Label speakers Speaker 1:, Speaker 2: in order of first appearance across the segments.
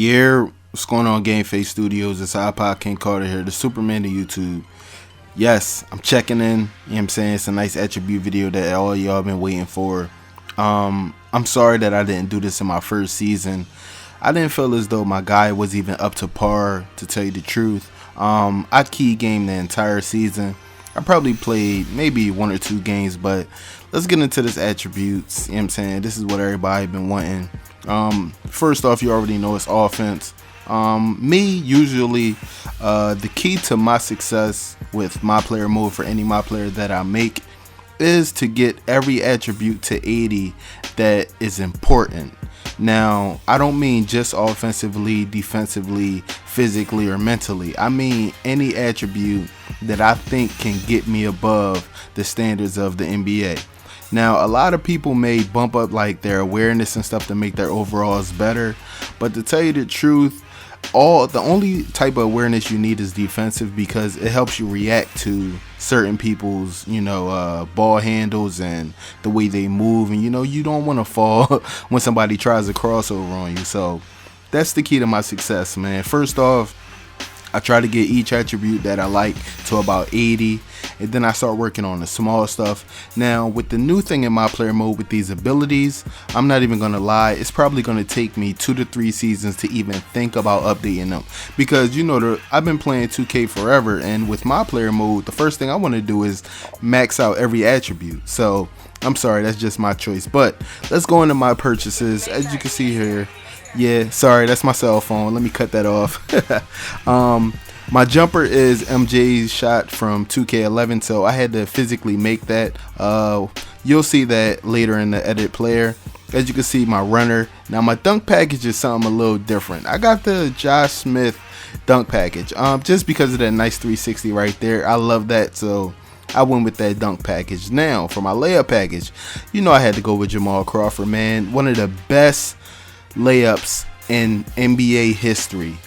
Speaker 1: Yeah, what's going on, GameFaceStudios? It's IpodKingCarter here, the Superman of YouTube. Yes, I'm checking in. You know what I'm saying? It's a nice attribute video that all y'all been waiting for. I'm sorry that I didn't do this in my first season. I didn't feel as though my guy was even up to par, to tell you the truth. I key gamed the entire season. I probably played maybe 1 or 2 games, but let's get into this attributes. You know what I'm saying? This is what everybody been wanting. First off, you already know it's offense. Me, usually, the key to my success with my player mode for any my player that I make is to get every attribute to 80 that is important. Now, I don't mean just offensively, defensively, physically, or mentally. I mean any attribute that I think can get me above the standards of the NBA. Now, a lot of people may bump up like their awareness and stuff to make their overalls better, but to tell you the truth, the only type of awareness you need is defensive, because it helps you react to certain people's ball handles and the way they move, and you don't want to fall when somebody tries a crossover on you. So that's the key to my success, man. First off, I try to get each attribute that I like to about 80, and then I start working on the small stuff. Now, with the new thing in my player mode with these abilities, I'm not even gonna lie, it's probably gonna take me 2 to 3 seasons to even think about updating them, because I've been playing 2K forever, and with my player mode, the first thing I want to do is max out every attribute. So I'm sorry, that's just my choice. But let's go into my purchases. As you can see here, yeah, sorry, that's my cell phone. Let me cut that off. My jumper is MJ's shot from 2K11, so I had to physically make that. You'll see that later in the edit player. As you can see, my runner. Now, my dunk package is something a little different. I got the Josh Smith dunk package, just because of that nice 360 right there. I love that, so I went with that dunk package. Now, for my layup package, I had to go with Jamal Crawford, man. One of the best layups in NBA history.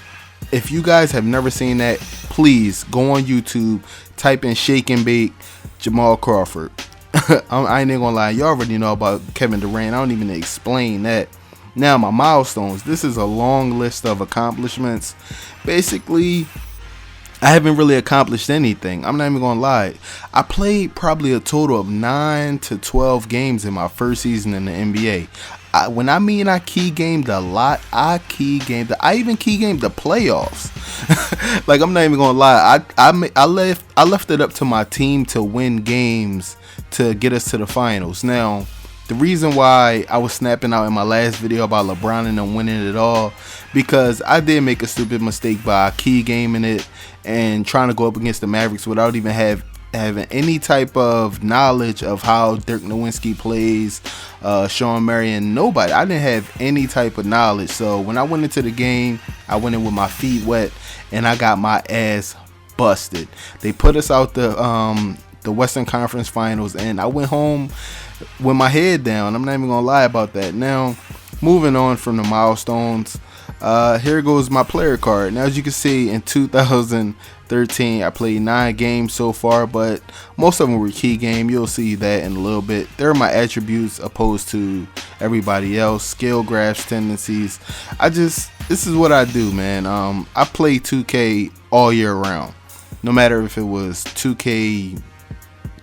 Speaker 1: If you guys have never seen that, please go on YouTube, type in shake and bake Jamal Crawford. I ain't gonna lie, you already know about Kevin Durant. I don't even explain that. Now, my milestones. This is a long list of accomplishments. Basically, I haven't really accomplished anything. I'm not even gonna lie. I played probably a total of 9 to 12 games in my first season in the NBA. When I mean I key gamed a lot, I even key gamed the playoffs. Like, I'm not even gonna lie. I left it up to my team to win games to get us to the finals. Now, the reason why I was snapping out in my last video about LeBron and them winning it all, because I did make a stupid mistake by key gaming it and trying to go up against the Mavericks without even having any type of knowledge of how Dirk Nowitzki plays, Sean Marion, nobody. I didn't have any type of knowledge. So when I went into the game, I went in with my feet wet, and I got my ass busted. They put us out the Western Conference Finals, and I went home with my head down. I'm not even gonna lie about that. Now, moving on from the milestones, here goes my player card. Now, as you can see, in 2013 I played 9 games so far, but most of them were key game. You'll see that in a little bit. They're my attributes opposed to everybody else. Skill graphs, tendencies. This is what I do, man. I play 2K all year round, no matter if it was 2K3,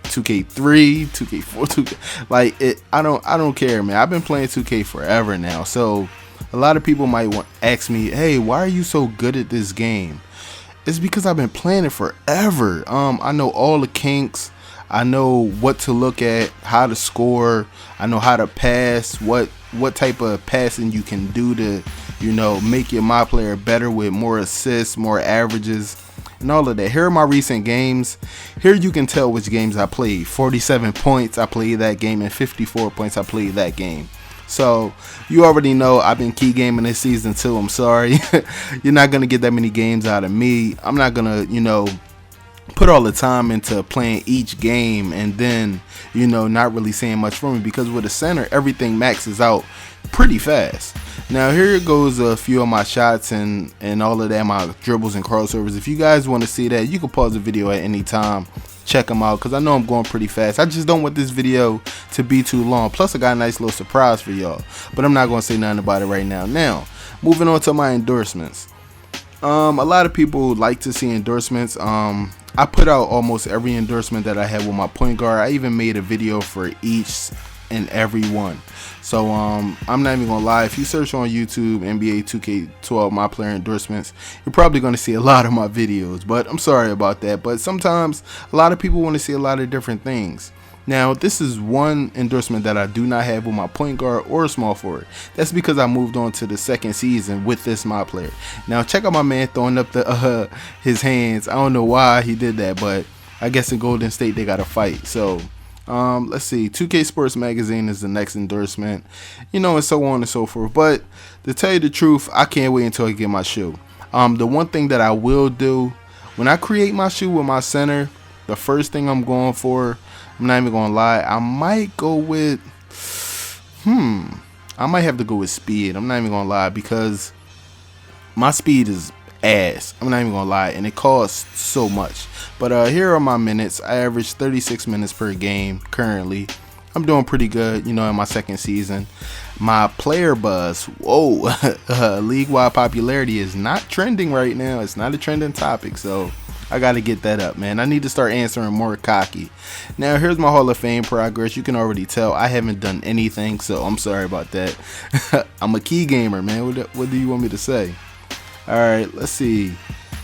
Speaker 1: 2K4, 2K, like it. I don't care, man. I've been playing 2K forever now. So a lot of people might ask me, hey, why are you so good at this game? It's because I've been playing it forever. I know all the kinks. I know what to look at, how to score. I know how to pass, what type of passing you can do to, make your my player better with more assists, more averages, and all of that. Here are my recent games. Here you can tell which games I played. 47 points, I played that game, and 54 points, I played that game. So you already know I've been key gaming this season too. I'm sorry. You're not going to get that many games out of me. I'm not going to, put all the time into playing each game and then, not really seeing much from me, because with a center, everything maxes out pretty fast. Now, here goes a few of my shots and all of that, my dribbles and crossovers. If you guys want to see that, you can pause the video at any time. check them out because I know I'm going pretty fast. I just don't want this video to be too long. Plus I got a nice little surprise for y'all, but I'm not going to say nothing about it right now. Now moving on to my endorsements. A lot of people like to see endorsements. I put out almost every endorsement that I had with my point guard. I even made a video for each and every one. So I'm not even gonna lie, if you search on YouTube NBA 2K12 my player endorsements, you're probably gonna see a lot of my videos, but I'm sorry about that. But sometimes a lot of people want to see a lot of different things. Now this is one endorsement that I do not have with my point guard or small forward. That's because I moved on to the second season with this my player. Now check out my man throwing up the his hands. I don't know why he did that, but I guess in Golden State they got to fight. So let's see, 2K Sports Magazine is the next endorsement, you know, and so on and so forth. But to tell you the truth, I can't wait until I get my shoe. The one thing that I will do when I create my shoe with my center, the first thing I'm going for, I'm not even gonna lie, I might go with I might have to go with speed. I'm not even gonna lie, because my speed is ass. I'm not even gonna lie, and it costs so much. But here are my minutes. I average 36 minutes per game currently. I'm doing pretty good, you know, in my second season. My player buzz, whoa, league-wide popularity is not trending right now. It's not a trending topic, so I gotta get that up, man. I need to start answering more cocky. Now here's my Hall of Fame progress. You can already tell I haven't done anything, so I'm sorry about that. I'm a key gamer, man. What do you want me to say? Alright, let's see.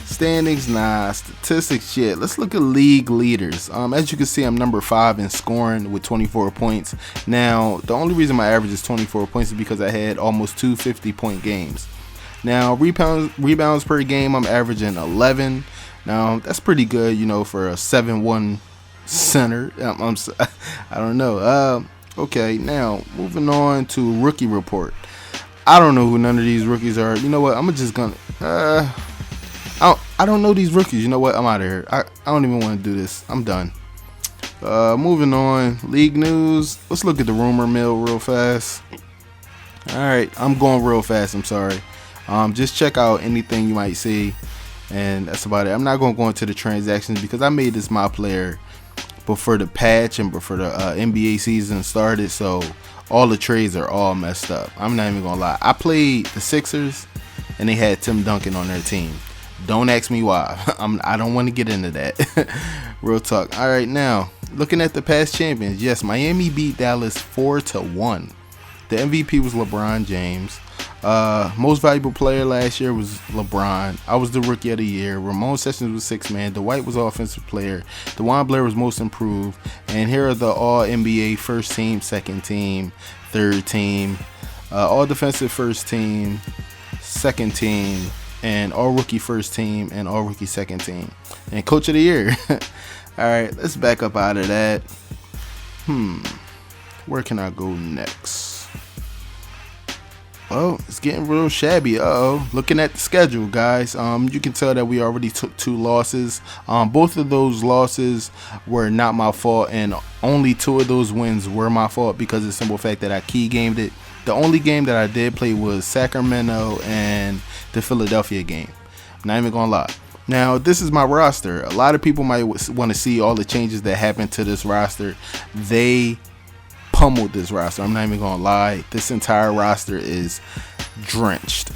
Speaker 1: Standings, nah. Statistics, shit. Let's look at league leaders. As you can see, I'm number 5 in scoring with 24 points. Now, the only reason my average is 24 points is because I had almost 2 50-point games. Now, rebounds per game, I'm averaging 11. Now, that's pretty good, you know, for a 7-1 center. I don't know. Okay, now, moving on to rookie report. I don't know who none of these rookies are. You know what? I'm just gonna. I don't know these rookies. You know what? I'm out of here. I don't even want to do this. I'm done. Moving on. League news. Let's look at the rumor mill real fast. All right, I'm going real fast. I'm sorry. Just check out anything you might see, and that's about it. I'm not gonna go into the transactions because I made this my player before the patch and before the NBA season started, so all the trades are all messed up. I'm not even gonna lie. I played the Sixers and they had Tim Duncan on their team. Don't ask me why. I don't want to get into that. Real talk. All right, now looking at the past champions. Yes, Miami beat Dallas 4-1. The MVP was LeBron James. Most valuable player last year was LeBron. I was the rookie of the year. Ramon Sessions was 6th man. Dwight was offensive player. DeJuan Blair was most improved. And here are the all NBA first team, second team, third team, all defensive first team, second team, and all rookie first team and all rookie second team. And coach of the year. Alright, let's back up out of that. Where can I go next? Oh, it's getting real shabby. Looking at the schedule, guys, you can tell that we already took 2 losses. Both of those losses were not my fault, and only 2 of those wins were my fault because of the simple fact that I key gamed it. The only game that I did play was Sacramento and the Philadelphia game. I'm not even gonna lie. Now, this is my roster. A lot of people might want to see all the changes that happened to this roster. They pummeled this roster. I'm not even gonna lie. This entire roster is drenched.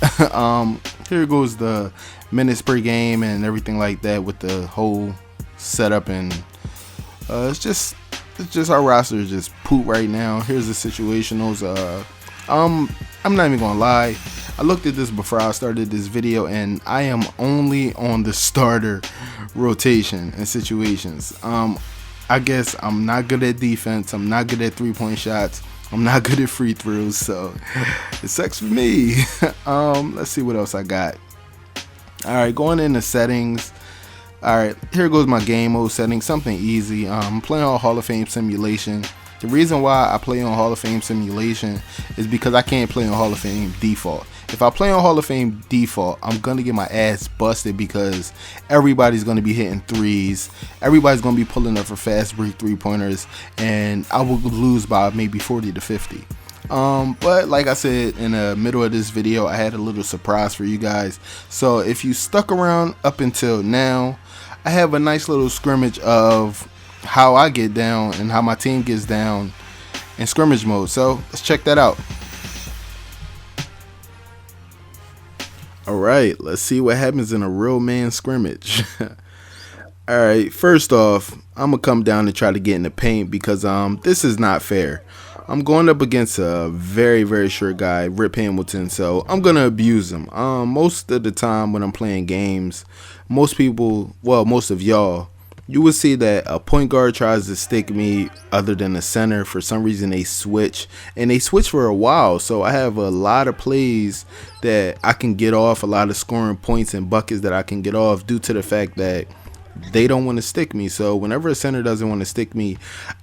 Speaker 1: Here goes the minutes per game and everything like that with the whole setup, and it's just our roster is just poop right now. Here's the situationals. I'm not even gonna lie. I looked at this before I started this video, and I am only on the starter rotation and situations. I guess I'm not good at defense. I'm not good at 3-point shots. I'm not good at free throws, so it sucks for me. Let's see what else I got. Alright, going into settings. Alright, here goes my game mode settings. Something easy. I'm playing on Hall of Fame Simulation. The reason why I play on Hall of Fame Simulation is because I can't play on Hall of Fame Default. If I play on Hall of Fame Default, I'm going to get my ass busted because everybody's going to be hitting threes. Everybody's going to be pulling up for fast break 3-pointers, and I will lose by maybe 40 to 50. But like I said in the middle of this video, I had a little surprise for you guys. So if you stuck around up until now, I have a nice little scrimmage of how I get down and how my team gets down in scrimmage mode. So let's check that out. Alright, let's see what happens in a real man scrimmage. Alright, first off, I'm going to come down and try to get in the paint because this is not fair. I'm going up against a very, very short guy, Rip Hamilton, so I'm going to abuse him. Most of the time when I'm playing games, most people, well, most of y'all, you will see that a point guard tries to stick me other than the center. For some reason they switch, and they switch for a while, so I have a lot of plays that I can get off, a lot of scoring points and buckets that I can get off due to the fact that they don't want to stick me. So whenever a center doesn't want to stick me,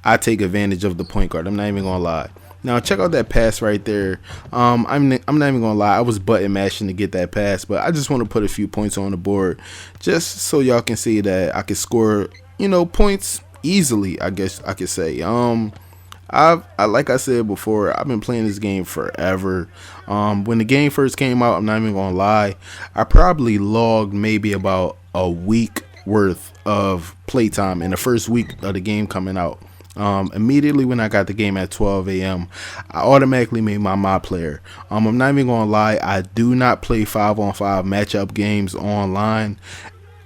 Speaker 1: I take advantage of the point guard. I'm not even gonna lie. Now check out that pass right there. I'm not even gonna lie, I was button mashing to get that pass, but I just want to put a few points on the board just so y'all can see that I can score, you know, points easily, I guess I could say. Like I said before, I've been playing this game forever. When the game first came out, I'm not even gonna lie, I probably logged maybe about a week worth of playtime in the first week of the game coming out. Immediately when I got the game at 12 a.m., I automatically made my player. I'm not even gonna lie, I do not play 5-on-5 matchup games online.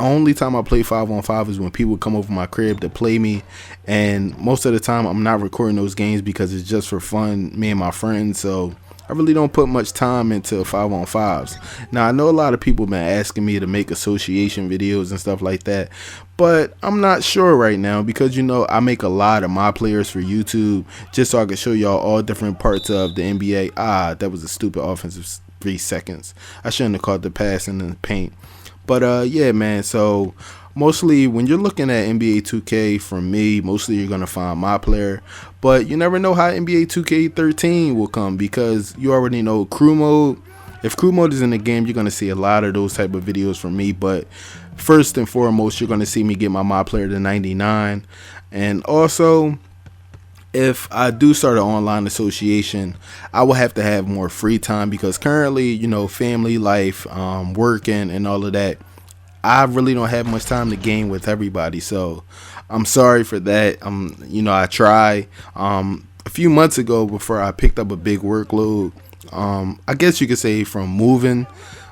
Speaker 1: Only time I play 5-on-5 is when people come over my crib to play me, and most of the time I'm not recording those games because it's just for fun, me and my friends. So I really don't put much time into 5-on-5s. Now I know a lot of people been asking me to make association videos and stuff like that, but I'm not sure right now because, you know, I make a lot of my players for YouTube just so I can show y'all all different parts of the NBA. That was a stupid offensive 3 seconds. I shouldn't have caught the pass in the paint. But yeah, man, so mostly when you're looking at NBA 2K, from me, mostly you're going to find my player. But you never know how NBA 2K13 will come because you already know crew mode. If crew mode is in the game, you're going to see a lot of those type of videos from me. But first and foremost, you're going to see me get my player to 99. And also, if I do start an online association, I will have to have more free time because currently, you know, family life, working and all of that, I really don't have much time to game with everybody. So I'm sorry for that. You know, I try. A few months ago, before I picked up a big workload, I guess you could say from moving,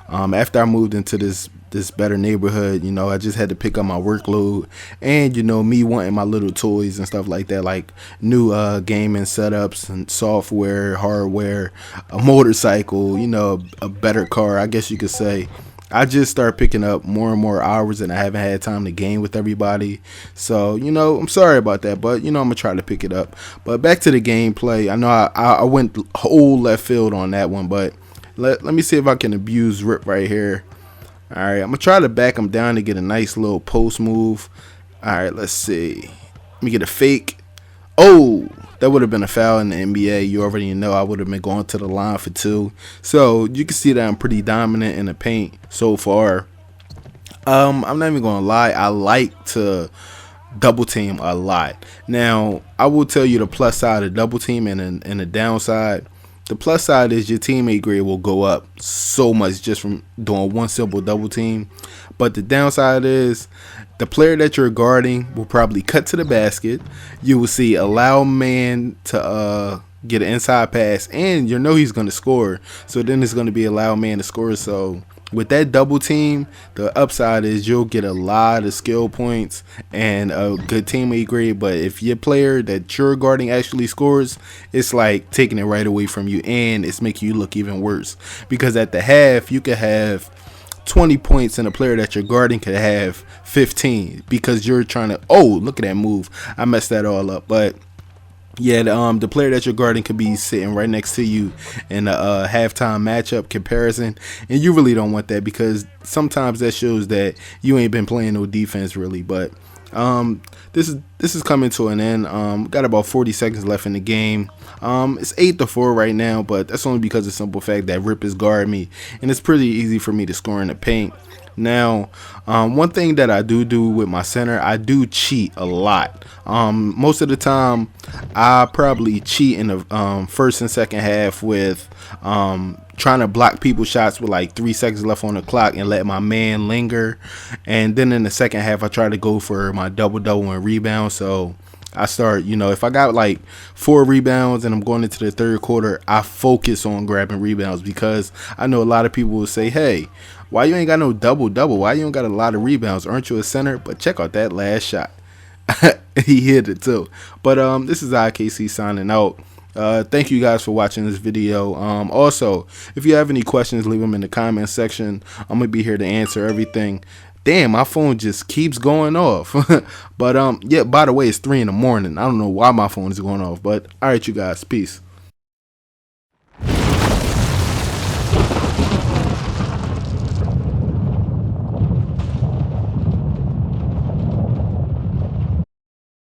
Speaker 1: after I moved into this better neighborhood, you know, I just had to pick up my workload, and you know, me wanting my little toys and stuff like that, like new gaming setups and software, hardware, a motorcycle, you know, a better car, I guess you could say. I just start picking up more and more hours and I haven't had time to game with everybody. So, you know, I'm sorry about that, but you know, I'm gonna try to pick it up. But back to the gameplay. I know I went whole left field on that one, but let me see if I can abuse Rip right here. Alright, I'm gonna try to back him down to get a nice little post move. Alright, let's see. Let me get a fake. Oh, that would have been a foul in the NBA. You already know I would have been going to the line for 2. So you can see that I'm pretty dominant in the paint so far. I'm not even gonna lie, I like to double team a lot. Now I will tell you the plus side of double team and the downside. The plus side is your teammate grade will go up so much just from doing one simple double team. But the downside is the player that you're guarding will probably cut to the basket. You will see allow man to get an inside pass, and you know he's going to score. So then it's going to be allow man to score. So with that double team, the upside is you'll get a lot of skill points and a good teammate grade. But if your player that you're guarding actually scores, it's like taking it right away from you, and it's making you look even worse. Because at the half, you could have 20 points and a player that you're guarding could have 15 because you're trying to, oh, look at that move. I messed that all up. But yeah, the player that you're guarding could be sitting right next to you in a halftime matchup comparison, and you really don't want that because sometimes that shows that you ain't been playing no defense really. But this is coming to an end. Got about 40 seconds left in the game. It's 8-4 right now, but that's only because of the simple fact that Rip is guarding me, and it's pretty easy for me to score in the paint. Now, one thing that I do with my center, I do cheat a lot. Most of the time, I probably cheat in the first and second half with trying to block people's shots with like 3 seconds left on the clock and let my man linger. And then in the second half, I try to go for my double and rebound. So I start, if I got like 4 rebounds and I'm going into the third quarter, I focus on grabbing rebounds, because I know a lot of people will say, hey, why you ain't got no double? Why you ain't got a lot of rebounds? Aren't you a center? But check out that last shot. He hit it too. But this is IKC signing out. Thank you guys for watching this video. Also, if you have any questions, leave them in the comment section. I'm gonna be here to answer everything. Damn, my phone just keeps going off. But yeah, by the way, it's 3 in the morning. I don't know why my phone is going off, but all right, you guys, peace.